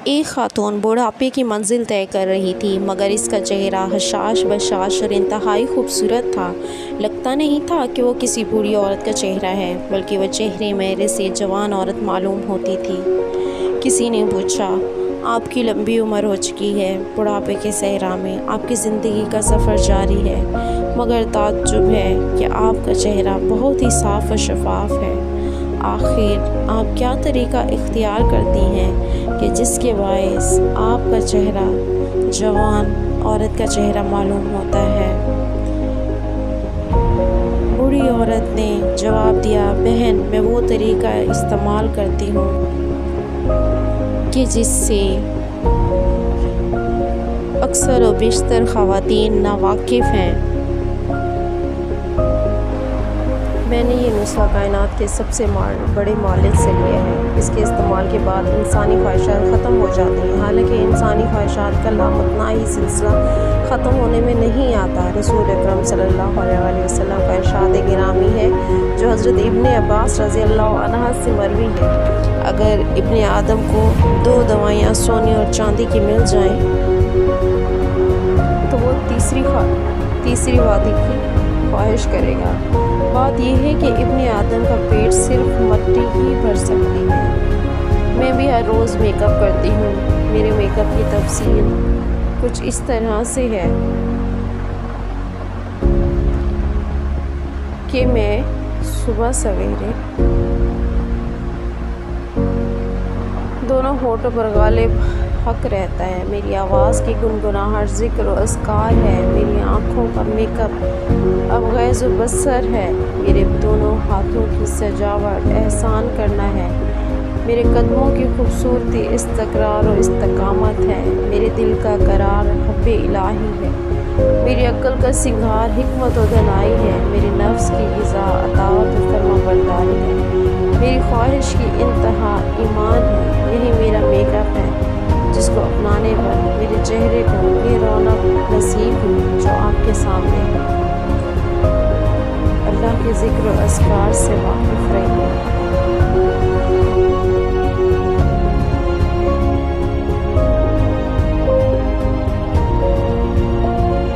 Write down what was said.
ایک خاتون بڑھاپے کی منزل طے کر رہی تھی، مگر اس کا چہرہ حشاش بشاش اور انتہائی خوبصورت تھا۔ لگتا نہیں تھا کہ وہ کسی بوڑھی عورت کا چہرہ ہے، بلکہ وہ چہرے میرے سے جوان عورت معلوم ہوتی تھی۔ کسی نے پوچھا، آپ کی لمبی عمر ہو چکی ہے، بڑھاپے کے صحرا میں آپ کی زندگی کا سفر جاری ہے، مگر تعجب ہے کہ آپ کا چہرہ بہت ہی صاف و شفاف ہے۔ آخر آپ کیا طریقہ اختیار کرتی ہیں کہ جس کے باعث آپ کا چہرہ جوان عورت کا چہرہ معلوم ہوتا ہے؟ بوڑھی عورت نے جواب دیا، بہن، میں وہ طریقہ استعمال کرتی ہوں کہ جس سے اکثر و بیشتر خواتین ناواقف ہیں۔ میں نے یہ نسخہ کائنات کے سب سے بڑے مالک سے لیا ہے۔ اس کے استعمال کے بعد انسانی خواہشات ختم ہو جاتی ہیں، حالانکہ انسانی خواہشات کا لامتناہی سلسلہ ختم ہونے میں نہیں آتا۔ رسول اکرم صلی اللہ علیہ وسلم کا ارشاد گرامی ہے، جو حضرت ابن عباس رضی اللہ عنہ سے مروی ہے، اگر ابن آدم کو 2 دوائیاں سونے اور چاندی کی مل جائیں تو وہ تیسری وادی کی خواہش کرے گا۔ بات یہ ہے کہ ابن آدم کا پیٹ صرف مٹی ہی بھر سکتی ہے۔ میں بھی ہر روز میک اپ کرتی ہوں۔ میرے میک اپ کی تفصیل کچھ اس طرح سے ہے کہ میں صبح سویرے دونوں ہونٹوں پر غالب حق رہتا ہے، میری آواز کی گنگناہٹ ذکر و اذکار ہے، میری آنکھوں کا میک اپ اب غیظ و بصر ہے، میرے دونوں ہاتھوں کی سجاوٹ احسان کرنا ہے، میرے قدموں کی خوبصورتی استقرار و استقامت ہے، میرے دل کا قرار حب الہی ہے، میری عقل کا سنگھار حکمت و دانائی ہے، میرے نفس کی غذا اطاعت و فرما برداری ہے، میری خواہش کی انتہا ایمان ہے۔ یہی میرا میک اپ ہے جس کو اپنانے پر میرے چہرے کو یہ رونق نصیب ہوئی جو آپ کے سامنے ہے۔ اللہ کے ذکر و اذکار سے واقف رہیے۔